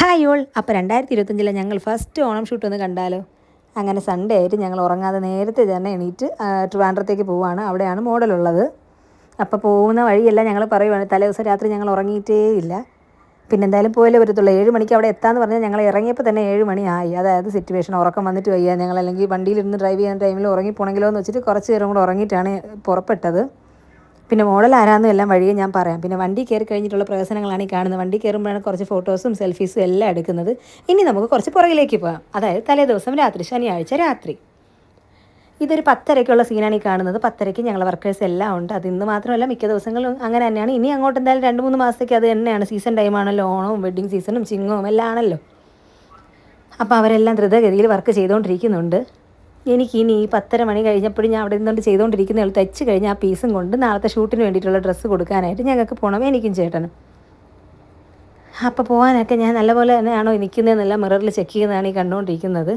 Hi all. അപ്പോൾ 2025 ഞങ്ങൾ first Onam shoot ഒന്ന് കണ്ടാലോ? അങ്ങനെ സൺഡേ ആയിട്ട് ഞങ്ങൾ ഉറങ്ങാതെ നേരത്തെ തന്നെ എണീറ്റ് ട്രിവാൻഡ്രത്തേക്ക് പോവുകയാണ്. അവിടെയാണ് മോഡലുള്ളത്. അപ്പോൾ പോകുന്ന വഴിയെല്ലാം ഞങ്ങൾ പറയുവാണ്, തലേദിവസം രാത്രി ഞങ്ങൾ ഉറങ്ങിയിട്ടേ ഇല്ല. പിന്നെ എന്തായാലും പോയാലേ പറ്റത്തുള്ളൂ. 7 മണിക്ക് അവിടെ എത്താമെന്ന് പറഞ്ഞാൽ ഞങ്ങൾ ഇറങ്ങിയപ്പോൾ തന്നെ 7 മണിയായി. അതായത് സിറ്റുവേഷൻ ഉറക്കം വന്നിട്ട് വയ്യ. ഞങ്ങൾ അല്ലെങ്കിൽ വണ്ടിയിലിരുന്ന് ഡ്രൈവ് ചെയ്യുന്ന ടൈമിൽ ഉറങ്ങിപ്പോണെങ്കിലോ എന്ന് വെച്ചിട്ട് കുറച്ച് നേരം കൂടെ ഉറങ്ങിയിട്ടാണ് പുറപ്പെട്ടത്. പിന്നെ മോഡൽ ആരാന്നും എല്ലാം വഴിയെ ഞാൻ പറയാം. പിന്നെ വണ്ടി കയറി കഴിഞ്ഞിട്ടുള്ള പ്രവേശനങ്ങളാണ് ഈ കാണുന്നത്. വണ്ടി കയറുമ്പോഴാണ് കുറച്ച് ഫോട്ടോസും സെൽഫീസും എല്ലാം എടുക്കുന്നത്. ഇനി നമുക്ക് കുറച്ച് പുറകിലേക്ക് പോകാം. അതായത് തലേ ദിവസം രാത്രി, ശനിയാഴ്ച രാത്രി. ഇതൊരു 10:30-ക്കുള്ള സീനാണ് ഈ കാണുന്നത്. 10:30-ക്ക് ഞങ്ങൾ വർക്കേഴ്സ് എല്ലാം ഉണ്ട്. അത് ഇന്ന് മാത്രമല്ല, മിക്ക ദിവസങ്ങളും അങ്ങനെ തന്നെയാണ്. ഇനി അങ്ങോട്ട് എന്തായാലും 2-3 മാസത്തേക്ക് അത് തന്നെയാണ്. സീസൺ ടൈമാണല്ലോ, ഓണവും വെഡ്ഡിങ് സീസണും ചിങ്ങവും എല്ലാം ആണല്ലോ. അപ്പോൾ അവരെല്ലാം ദ്രുതഗതിയിൽ വർക്ക് ചെയ്തുകൊണ്ടിരിക്കുന്നുണ്ട്. എനിക്കിനി ഈ 10:30 മണി കഴിഞ്ഞപ്പോഴും ഞാൻ അവിടെ നിന്നുകൊണ്ട് ചെയ്തുകൊണ്ടിരിക്കുന്ന തയ്ച്ച് കഴിഞ്ഞ് ആ പീസും കൊണ്ട് നാളത്തെ ഷൂട്ടിന് വേണ്ടിയിട്ടുള്ള ഡ്രസ്സ് കൊടുക്കാനായിട്ട് ഞങ്ങൾക്ക് പോകണം, എനിക്കും ചേട്ടനും. അപ്പോൾ പോകാനൊക്കെ ഞാൻ നല്ലപോലെ തന്നെയാണോ നിൽക്കുന്നതെന്നെല്ലാം മിററിൽ ചെക്ക് ചെയ്യുന്നതാണ് ഈ കണ്ടുകൊണ്ടിരിക്കുന്നത്.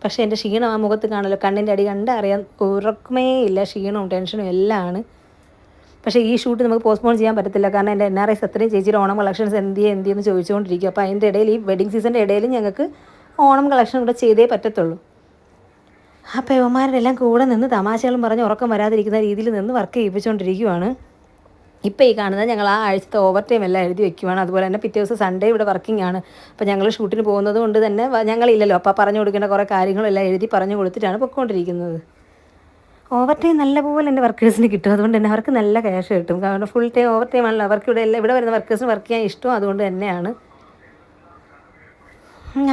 പക്ഷേ എൻ്റെ ക്ഷീണം ആ മുഖത്ത് കാണല്ലോ, കണ്ണിൻ്റെ അടി കണ്ടറിയാൻ ഉറക്കമേ ഇല്ല. ക്ഷീണവും ടെൻഷനും എല്ലാം ആണ്. പക്ഷേ ഈ ഷൂട്ട് നമുക്ക് പോസ്റ്റ്പോൺ ചെയ്യാൻ പറ്റത്തില്ല. കാരണം എൻ്റെ NRIs അത്രയും ചേച്ചിയുടെ ഓണം കളക്ഷൻസ് എന്തിയെന്ന് ചോദിച്ചുകൊണ്ടിരിക്കും. അപ്പോൾ അതിൻ്റെ ഇടയിൽ ഈ വെഡിങ് സീസണിൻ്റെ ഇടയിൽ ഞങ്ങൾക്ക് ഓണം കളക്ഷൻ കൂടെ ചെയ്തേ പറ്റത്തുള്ളൂ. അപ്പോൾ യുവമാരുടെ എല്ലാം കൂടെ നിന്ന് തമാശകളും പറഞ്ഞ് ഉറക്കം വരാതിരിക്കുന്ന രീതിയിൽ നിന്ന് വർക്ക് ചെയ്യിപ്പിച്ചുകൊണ്ടിരിക്കുവാണ്. ഇപ്പോൾ ഈ കാണുന്നത് ഞങ്ങൾ ആ ആഴ്ചത്തെ ഓവർ ടൈം എല്ലാം എഴുതി വെക്കുവാണ്. അതുപോലെ തന്നെ പിറ്റേ ദിവസം സൺഡേ ഇവിടെ വർക്കിംഗ് ആണ്. അപ്പോൾ ഞങ്ങൾ ഷൂട്ടിന് പോകുന്നത് കൊണ്ട് തന്നെ ഞങ്ങളില്ലല്ലോ, അപ്പോൾ പറഞ്ഞു കൊടുക്കേണ്ട കുറേ കാര്യങ്ങളെല്ലാം എഴുതി പറഞ്ഞു കൊടുത്തിട്ടാണ് പൊയ്ക്കൊണ്ടിരിക്കുന്നത്. ഓവർ ടൈം നല്ലപോലെ എൻ്റെ വർക്കേഴ്സിന് കിട്ടും. അതുകൊണ്ട് തന്നെ അവർക്ക് നല്ല ക്യാഷ് കിട്ടും. കാരണം ഫുൾ ടൈം ഓവർ ടൈം ആണല്ലോ അവർക്ക് ഇവിടെ വരുന്ന വർക്കേഴ്സിന് വർക്ക് ചെയ്യാൻ ഇഷ്ടം. അതുകൊണ്ട് തന്നെയാണ്.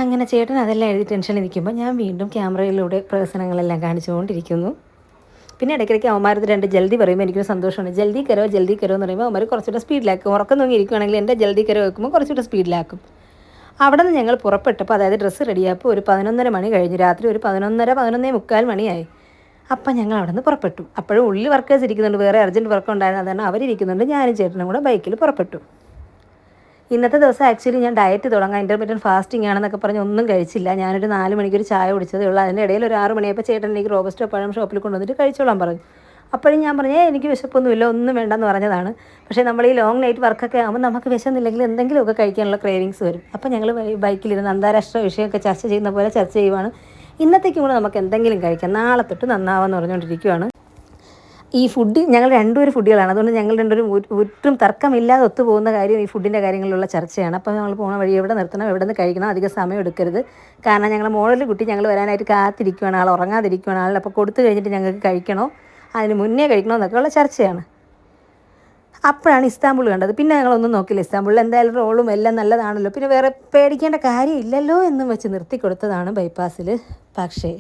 അങ്ങനെ ചേട്ടൻ അതെല്ലാം എഴുതി ടെൻഷനിൽ നിൽക്കുമ്പോൾ ഞാൻ വീണ്ടും ക്യാമറയിലൂടെ പ്രവർത്തനങ്ങളെല്ലാം കാണിച്ചുകൊണ്ടിരിക്കുന്നു. പിന്നെ ഇടയ്ക്കിടയ്ക്ക് അവന്മാരത് 2 ജൽദി പറയുമ്പോൾ എനിക്കൊരു സന്തോഷമാണ്. ജൽദി കരോ എന്ന് പറയുമ്പോൾ അവന്മാർ കുറച്ചുകൂടെ സ്പീഡിലാക്കും. ഉറക്കം നോക്കിയിരിക്കുകയാണെങ്കിൽ എൻ്റെ ജൽദി കരോ വെക്കുമ്പോൾ കുറച്ചുകൂടെ സ്പീഡിലാക്കും. അവിടെ നിന്ന് ഞങ്ങൾ പുറപ്പെട്ടപ്പോൾ, അതായത് ഡ്രസ്സ് റെഡിയാപ്പോൾ ഒരു 11:30 മണി കഴിഞ്ഞു. രാത്രി ഒരു 11:30-11:45 മണിയായി. അപ്പം ഞങ്ങൾ അവിടെ നിന്ന് പുറപ്പെട്ടു. അപ്പോഴും ഉള്ളിൽ വർക്കേഴ്സ് ഇരിക്കുന്നുണ്ട്. വേറെ അർജൻറ്റ് വർക്ക് ഉണ്ടായിരുന്നു. അതാണ് അവരിയ്ക്കുന്നുണ്ട്. ഞാനും ചേട്ടനും കൂടെ ബൈക്കിൽ പുറപ്പെട്ടു. ഇന്നത്തെ ദിവസം ആക്ച്വലി ഞാൻ ഡയറ്റ് തുടങ്ങാം, ഇൻ്റർമീഡിയറ്റ് ഫാസ്റ്റിംഗ് ആണെന്നൊക്കെ പറഞ്ഞ് ഒന്നും കഴിച്ചില്ല. ഞാനൊരു 4 മണിക്കൊരു ചായ കുടിച്ചതേ ഉള്ളൂ. അതിൻ്റെ ഇടയിൽ ഒരു 6 മണിയായപ്പോൾ ചേട്ടൻ എനിക്ക് റോബസ്റ്റോ പഴം ഷോപ്പിൽ കൊണ്ടുവന്നിട്ട് കഴിച്ചോളാൻ പറഞ്ഞു. അപ്പോഴും ഞാൻ പറഞ്ഞു എനിക്ക് വിശപ്പൊന്നുമില്ല, ഒന്നും വേണ്ടെന്ന് പറഞ്ഞതാണ്. പക്ഷേ നമ്മൾ ഈ ലോങ് നൈറ്റ് വർക്കൊക്കെ ആകുമ്പോൾ നമുക്ക് വിശന്നില്ലെങ്കിൽ എന്തെങ്കിലുമൊക്കെ കഴിക്കാനുള്ള ക്രേവിങ്സ് വരും. അപ്പോൾ ഞങ്ങൾ ബൈക്കിലിരുന്ന് അന്താരാഷ്ട്ര വിഷയമൊക്കെ ചർച്ച ചെയ്യുന്ന പോലെ ചർച്ച ചെയ്യുവാണ്. ഇന്നത്തേക്കും കൂടെ നമുക്ക് എന്തെങ്കിലും കഴിക്കാം, നാളെ തൊട്ട് നന്നാവാമെന്ന് പറഞ്ഞുകൊണ്ടിരിക്കുകയാണ്. ഈ ഫുഡ് ഞങ്ങൾ രണ്ടുപേരും ഫുഡുകളാണ്. അതുകൊണ്ട് ഞങ്ങൾ രണ്ടുപേരും ഒട്ടും തർക്കമില്ലാതെ ഒത്തുപോകുന്ന കാര്യം ഈ ഫുഡിൻ്റെ കാര്യങ്ങളിലുള്ള ചർച്ചയാണ്. അപ്പോൾ ഞങ്ങൾ പോകുന്ന വഴി എവിടെ നിർത്തണം, എവിടെ നിന്ന് കഴിക്കണം, അധികം സമയം എടുക്കരുത്. കാരണം ഞങ്ങൾ മോഡൽ കുട്ടി ഞങ്ങൾ വരാനായിട്ട് കാത്തിരിക്കുകയാണ്. ആൾ ഉറങ്ങാതിരിക്കുകയാണ്. ആൾ അപ്പോൾ കൊടുത്തു കഴിഞ്ഞിട്ട് ഞങ്ങൾക്ക് കഴിക്കണോ, അതിന് മുന്നേ കഴിക്കണോ എന്നൊക്കെയുള്ള ചർച്ചയാണ്. അപ്പോഴാണ് ഇസ്താംബുൾ കണ്ടത്. പിന്നെ ഞങ്ങളൊന്നും നോക്കില്ല. ഇസ്താംബുളിൽ എന്തായാലും റോളും എല്ലാം നല്ലതാണല്ലോ, പിന്നെ വേറെ പേടിക്കേണ്ട കാര്യമില്ലല്ലോ എന്നും വെച്ച് നിർത്തി കൊടുത്തതാണ് ബൈപ്പാസിൽ. പക്ഷേ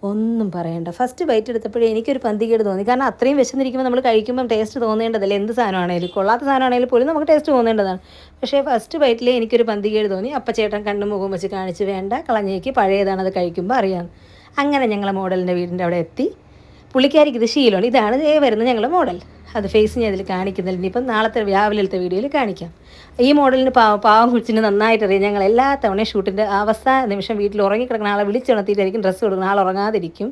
ഒന്നും പറയണ്ട, ഫസ്റ്റ് ബൈറ്റ് എടുത്തപ്പോഴേ എനിക്കൊരു പന്തികേട് തോന്നി. കാരണം അത്രയും വിശന്നിരിക്കുമ്പോൾ നമ്മൾ കഴിക്കുമ്പം ടേസ്റ്റ് തോന്നേണ്ടതല്ലേ. എന്ത് സാധനമാണെങ്കിലും, കൊള്ളാത്ത സാധനമാണെങ്കിലും പോലും നമുക്ക് ടേസ്റ്റ് തോന്നേണ്ടതാണ്. പക്ഷേ ഫസ്റ്റ് ബൈറ്റിലേ എനിക്കൊരു പന്തികേട് തോന്നി. അപ്പം ചേട്ടൻ കണ്ണും മുഖം വെച്ച് കാണിച്ച് വേണ്ട കളഞ്ഞേക്ക്, പഴയതാണ്, അത് കഴിക്കുമ്പോൾ അറിയാം. അങ്ങനെ ഞങ്ങളെ മോഡലിൻ്റെ വീടിൻ്റെ അവിടെ എത്തി. പുള്ളിക്കാരിക്ക് ഇത് ശീലമാണ്. ഇതാണ് വരുന്നത് ഞങ്ങളുടെ മോഡൽ. അത് ഫേസ് ഞാൻ ഇതിൽ കാണിക്കുന്നില്ല. ഇനിയിപ്പം നാളത്തെ രാവിലത്തെ വീഡിയോയിൽ കാണിക്കാം. ഈ മോഡലിന് പാവം കുറിച്ചിന് നന്നായിട്ടറിയാം. ഞങ്ങൾ എല്ലാ തവണയും ഷൂട്ടിൻ്റെ അവസാന നിമിഷം വീട്ടിൽ ഉറങ്ങിക്കിടക്കുന്ന ആളെ വിളിച്ചുണർത്തിയിട്ടായിരിക്കും ഡ്രസ്സ് കൊടുക്കുന്ന, ആൾ ഉറങ്ങാതിരിക്കും.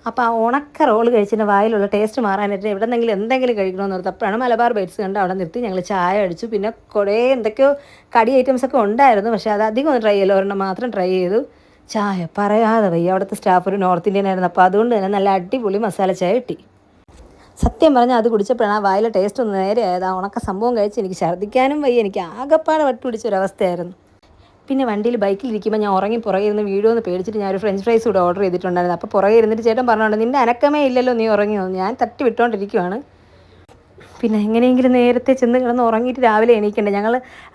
അപ്പോൾ ആ ഉണക്ക റോള് കഴിച്ചിട്ട് വായിലുള്ള ടേസ്റ്റ് മാറാനായിട്ട് എവിടെന്നെങ്കിലും എന്തെങ്കിലും കഴിക്കണമെന്ന് ഓർത്ത് അപ്പോഴാണ് മലബാർ ബൈറ്റ്സ് കണ്ട് അവിടെ നിർത്തി ഞങ്ങൾ ചായ അടിച്ചു. പിന്നെ കുറേ എന്തൊക്കെയോ കടി ഐറ്റംസൊക്കെ ഉണ്ടായിരുന്നു. പക്ഷേ അത് അധികം ഒന്നും ട്രൈ ചെയ്യില്ല, ഒരെണ്ണം മാത്രം ട്രൈ ചെയ്തു. ചായ പറയാതെ വയ്യ. അവിടുത്തെ സ്റ്റാഫ് ഒരു നോർത്ത് ഇന്ത്യൻ ആയിരുന്നു. അപ്പോൾ അതുകൊണ്ട് തന്നെ നല്ല അടിപൊളി മസാല ചായ കിട്ടി. സത്യം പറഞ്ഞാൽ അത് കുടിച്ചപ്പോഴാണ് ആ വായിലെ ടേസ്റ്റ് ഒന്ന് നേരെ ആയത്. ആ ഉണക്ക സംഭവം കഴിച്ച് എനിക്ക് ഛർദ്ദിക്കാനും വയ്യ. എനിക്ക് ആകെപ്പാടെ വട്ടുപിടിച്ചൊരവസ്ഥയായിരുന്നു. പിന്നെ വണ്ടിയിൽ ബൈക്കിലിരിക്കുമ്പോൾ ഞാൻ ഉറങ്ങി പുറകെ ഇരുന്ന് വീഴുമെന്ന് പേടിച്ചിട്ട് ഞാൻ ഒരു ഫ്രഞ്ച് ഫ്രൈസ് കൂടെ ഓർഡർ ചെയ്തിട്ടുണ്ടായിരുന്നു. അപ്പോൾ പുറകെ ഇരുന്നിട്ട് ചേട്ടൻ പറഞ്ഞോണ്ട് നിൻ്റെ അനക്കമേ ഇല്ലല്ലോ, നീ ഉറങ്ങിയോ. ഞാൻ തട്ടി വിട്ടുകൊണ്ടിരിക്കുവാണ്. പിന്നെ എങ്ങനെയെങ്കിലും നേരത്തെ ചെന്ന് കിടന്ന് ഉറങ്ങിയിട്ട് രാവിലെ എണീക്കണ്ടേ. ഞങ്ങൾ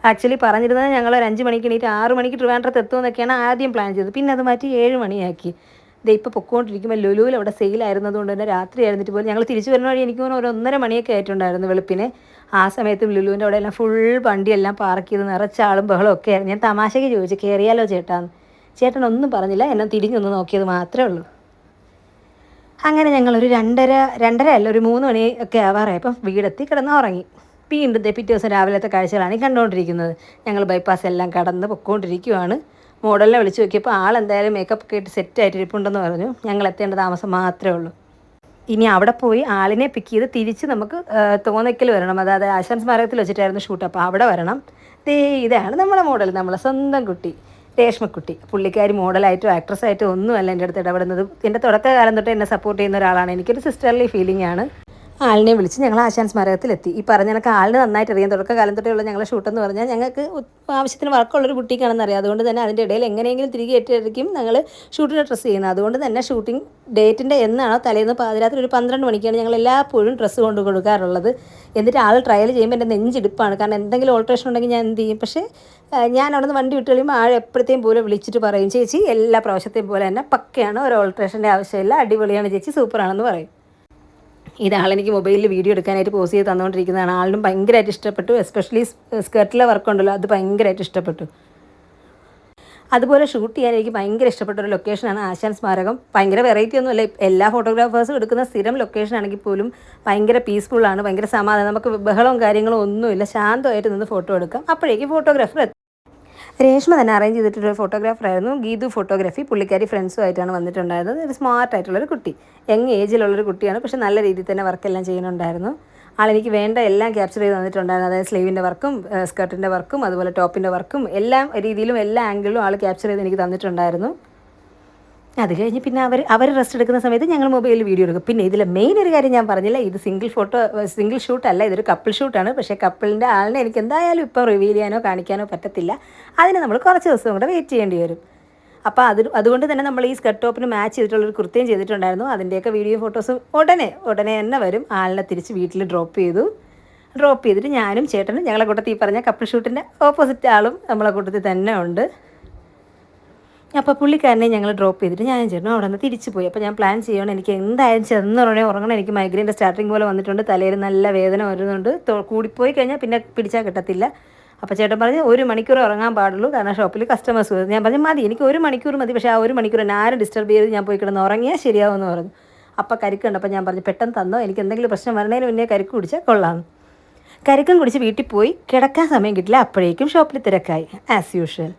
ആക്ച്വലി പറഞ്ഞിരുന്നത് ഞങ്ങൾ ഒരു 5 മണിക്ക് എണീറ്റ് 6 മണിക്ക് ട്രിവാൻഡ്രത്ത് എത്തുമെന്നൊക്കെയാണ് ആദ്യം പ്ലാൻ ചെയ്തത്. പിന്നെ അത് മാറ്റി 7 മണിയാക്കി. ഇത് ഇപ്പോൾ പൊക്കോണ്ടിരിക്കുമ്പോൾ ലുലുവിൽ അവിടെ സെയിലായിരുന്നതുകൊണ്ട് തന്നെ രാത്രി ആയിരുന്നിട്ട് പോലും ഞങ്ങൾ തിരിച്ചു വരുന്ന വഴി എനിക്ക് തോന്നുന്നു ഒരു 1:30 മണിയൊക്കെ ആയിട്ടുണ്ടായിരുന്നു വെളുപ്പിനെ. ആ സമയത്തും ലുലുവിൻ്റെ അവിടെ എല്ലാം ഫുൾ വണ്ടിയെല്ലാം പാർക്ക് ചെയ്ത് നിറച്ച ആളും ബഹളം ഒക്കെ ആയിരുന്നു. ഞാൻ തമാശയ്ക്ക് ചോദിച്ചു കയറിയാലോ ചേട്ടാന്ന്. ചേട്ടൻ ഒന്നും പറഞ്ഞില്ല, എന്നെ തിരിഞ്ഞൊന്ന് നോക്കിയത് മാത്രമേ ഉള്ളൂ. അങ്ങനെ ഞങ്ങളൊരു 2:30 അല്ല ഒരു 3 മണി ഒക്കെ ആവാറായപ്പം വീടെത്തി കിടന്ന് ഉറങ്ങി. വീണ്ടും പിറ്റേ ദിവസം രാവിലത്തെ കാഴ്ചകളാണ് ഈ കണ്ടുകൊണ്ടിരിക്കുന്നത്. ഞങ്ങൾ ബൈപ്പാസ് എല്ലാം കടന്ന് പൊയ്ക്കൊണ്ടിരിക്കുവാണ്. മോഡലിനെ വിളിച്ച് നോക്കിയപ്പോൾ ആളെന്തായാലും മേക്കപ്പ് ഒക്കെ ഇട്ട് സെറ്റായിട്ട് ഇരിപ്പുണ്ടെന്ന് പറഞ്ഞു. ഞങ്ങൾ എത്തേണ്ട താമസം മാത്രമേ ഉള്ളൂ. ഇനി അവിടെ പോയി ആളിനെ പിക്ക് ചെയ്ത് തിരിച്ച് നമുക്ക് തോന്നയ്ക്കൽ വരണം. അതായത് ആശാൻ സ്മാരകത്തിൽ വെച്ചിട്ടായിരുന്നു ഷൂട്ട്. അപ്പോൾ അവിടെ വരണം. ദേ ഇതാണ് നമ്മളെ മോഡൽ, നമ്മളെ സ്വന്തം കുട്ടി രേഷ്മക്കുട്ടി. പുള്ളിക്കാരി മോഡലായിട്ടും ആക്ട്രസ്സായിട്ടും ഒന്നുമല്ല എൻ്റെ അടുത്ത് ഇടപെടുന്നത്. എൻ്റെ തുടക്കകാലം തൊട്ട് എന്നെ സപ്പോർട്ട് ചെയ്യുന്ന ഒരാളാണ്. എനിക്കൊരു സിസ്റ്റർലി ഫീലിംഗ് ആണ്. ആളിനെ വിളിച്ച് ഞങ്ങൾ ആശാൻ സ്മാരകത്തിലെത്തി. ഈ പറഞ്ഞ കണക്ക് ആളിന് നന്നായിട്ട് അറിയാം. തുടക്കകാലം തൊട്ടേയുള്ള ഞങ്ങളുടെ ഷൂട്ടെന്ന് പറഞ്ഞാൽ ഞങ്ങൾക്ക് ആവശ്യത്തിന് വർക്കുള്ളൊരു ബുട്ടീക്കാണെന്ന് അറിയാം. അതുകൊണ്ട് തന്നെ അതിൻ്റെ ഇടയിൽ എങ്ങനെയെങ്കിലും തിരികെ എത്തിയിരിക്കും ഞങ്ങൾ ഷൂട്ടിൻ്റെ ഡ്രസ്സ് ചെയ്യുന്നത്. അതുകൊണ്ട് തന്നെ ഷൂട്ടിംഗ് ഡേറ്റിൻ്റെ എന്നാണോ തലേന്ന് പാതിരാത്രി ഒരു 12 മണിക്കാണ് ഞങ്ങൾ എല്ലായ്പ്പോഴും ഡ്രസ്സ് കൊണ്ട് കൊടുക്കാറുള്ളത്. എന്നിട്ട് ആൾ ട്രയൽ ചെയ്യുമ്പോൾ എൻ്റെ നെഞ്ചിടിപ്പാണ്. കാരണം എന്തെങ്കിലും ഓൾട്രേഷൻ ഉണ്ടെങ്കിൽ ഞാൻ എന്ത് ചെയ്യും. പക്ഷേ ഞാൻ അവിടെ നിന്ന് വണ്ടി വിട്ട് കഴിയുമ്പോൾ ആൾ എപ്പോഴത്തെയും പോലെ വിളിച്ചിട്ട് പറയും, ചേച്ചി എല്ലാ പ്രാവശ്യത്തെയും പോലെ തന്നെ പക്കയാണ്, ഒരു ഓൾട്രേഷൻ്റെ ആവശ്യമില്ല, അടിപൊളിയാണ് ചേച്ചി, സൂപ്പറാണെന്ന് പറയും. ഇതാളെനിക്ക് മൊബൈലിൽ വീഡിയോ എടുക്കാനായിട്ട് പോസ് ചെയ്ത് തന്നുകൊണ്ടിരിക്കുന്നതാണ്. ആളിനും ഭയങ്കരമായിട്ട് ഇഷ്ടപ്പെട്ടു. എസ്പെഷ്യലി സ്കർട്ടിലെ വർക്കുണ്ടല്ലോ, അത് ഭയങ്കരമായിട്ട് ഇഷ്ടപ്പെട്ടു. അതുപോലെ ഷൂട്ട് ചെയ്യാൻ എനിക്ക് ഭയങ്കര ഇഷ്ടപ്പെട്ട ഒരു ലൊക്കേഷനാണ് ആശാൻ സ്മാരകം. ഭയങ്കര വെറൈറ്റി ഒന്നുമല്ല, എല്ലാ ഫോട്ടോഗ്രാഫേഴ്സും എടുക്കുന്ന സ്ഥിരം ലൊക്കേഷൻ ആണെങ്കിൽ പോലും ഭയങ്കര പീസ്ഫുള്ളാണ്, ഭയങ്കര സമാധാനം. നമുക്ക് ബഹളവും കാര്യങ്ങളും ഒന്നുമില്ല, ശാന്തമായിട്ട് നിന്ന് ഫോട്ടോ എടുക്കാം. അപ്പോഴേക്കും ഫോട്ടോഗ്രാഫർ എത്തും. രേഷ്മ തന്നെ അറേഞ്ച് ചെയ്തിട്ടൊരു ഫോട്ടോഗ്രാഫറായിരുന്നു, ഗീതു ഫോട്ടോഗ്രാഫി. പുള്ളിക്കാരി ഫ്രണ്ട്സുമായിട്ടാണ് വന്നിട്ടുണ്ടായിരുന്നത്. ഒരു സ്മാർട്ടായിട്ടുള്ളൊരു കുട്ടി, യങ് ഏജിലുള്ളൊരു കുട്ടിയാണ്. പക്ഷേ നല്ല രീതിയിൽ തന്നെ വർക്കെല്ലാം ചെയ്യുന്നുണ്ടായിരുന്നു. ആളെനിക്ക് വേണ്ട എല്ലാം ക്യാപ്ചർ ചെയ്ത് തന്നിട്ടുണ്ടായിരുന്നു. അതായത് സ്ലീവിൻ്റെ വർക്കും സ്കർട്ടിൻ്റെ വർക്കും അതുപോലെ ടോപ്പിൻ്റെ വർക്കും എല്ലാ രീതിയിലും എല്ലാ ആംഗിളിലും ആൾ ക്യാപ്ചർ ചെയ്ത് എനിക്ക് തന്നിട്ടുണ്ടായിരുന്നു. അത് കഴിഞ്ഞ് പിന്നെ അവർ റെസ്റ്റ് എടുക്കുന്ന സമയത്ത് ഞങ്ങൾ മൊബൈലിൽ വീഡിയോ എടുക്കും. പിന്നെ ഇതിൽ മെയിൻ ഒരു കാര്യം ഞാൻ പറഞ്ഞില്ല, ഇത് സിംഗിൾ ഷൂട്ടല്ല, ഇതൊരു കപ്പിൾ ഷൂട്ടാണ്. പക്ഷേ കപ്പിളിൻ്റെ ആളിനെ എനിക്ക് എന്തായാലും ഇപ്പം റിവീൽ ചെയ്യാനോ കാണിക്കാനോ പറ്റത്തില്ല. അതിന് നമ്മൾ കുറച്ച് ദിവസം കൂടെ വെയിറ്റ് ചെയ്യേണ്ടി വരും. അപ്പോൾ അതുകൊണ്ട് തന്നെ നമ്മൾ ഈ സ്കർട്ട് ടോപ്പിന് മാച്ച് ചെയ്തിട്ടുള്ളൊരു കൃത്യം ചെയ്തിട്ടുണ്ടായിരുന്നു. അതിൻ്റെയൊക്കെ വീഡിയോ ഫോട്ടോസും ഉടനെ തന്നെ വരും. ആളിനെ തിരിച്ച് വീട്ടിൽ ഡ്രോപ്പ് ചെയ്തിട്ട് ഞാനും ചേട്ടനും ഞങ്ങളെ കൂട്ടത്തിൽ ഈ പറഞ്ഞ കപ്പിൾ ഷൂട്ടിൻ്റെ ഓപ്പോസിറ്റ് ആളും നമ്മളെ കൂട്ടത്തിൽ തന്നെ ഉണ്ട്. അപ്പോൾ പുള്ളിക്കാരനെ ഞങ്ങൾ ഡ്രോപ്പ് ചെയ്തിട്ട് ഞാനും ചേട്ടനും അവിടെ നിന്ന് തിരിച്ചു പോയി. അപ്പോൾ ഞാൻ പ്ലാൻ ചെയ്യണം, എനിക്ക് എന്തായാലും ചെന്നുടനെ ഉറങ്ങണം. എനിക്ക് മൈഗ്രെയിൻ്റെ സ്റ്റാർട്ടിങ് പോലെ വന്നിട്ടുണ്ട്, തലയിൽ നല്ല വേദന വരുന്നുണ്ട്, കൂടിപ്പോയി കഴിഞ്ഞാൽ പിന്നെ പിടിച്ചാൽ കിട്ടത്തില്ല. അപ്പോൾ ചേട്ടൻ പറഞ്ഞ് 1 മണിക്കൂർ ഉറങ്ങാൻ പാടുള്ളൂ, കാരണം ഷോപ്പിൽ കസ്റ്റമേഴ്സ് വരും. ഞാൻ പറഞ്ഞു മതി, എനിക്ക് 1 മണിക്കൂർ മതി, പക്ഷേ ആ 1 മണിക്കൂർ എന്നെ ആരും ഡിസ്റ്റർബ് ചെയ്ത് ഞാൻ പോയി കിടന്ന് ഉറങ്ങിയാൽ ശരിയാവുമെന്ന് പറഞ്ഞു. അപ്പോൾ കരിക്കുണ്ട്. അപ്പോൾ ഞാൻ പറഞ്ഞു പെട്ടെന്ന് തന്നോ, എനിക്ക് എന്തെങ്കിലും പ്രശ്നം വരണതിന് മുന്നേ കരിക്ക് കുടിച്ചാൽ കൊള്ളാമെന്ന്. കരിക്കും കുടിച്ച് വീട്ടിൽ പോയി കിടക്കാൻ സമയം കിട്ടില്ല. അപ്പോഴേക്കും ഷോപ്പിൽ തിരക്കായി ആസ് യൂഷ്വൽ.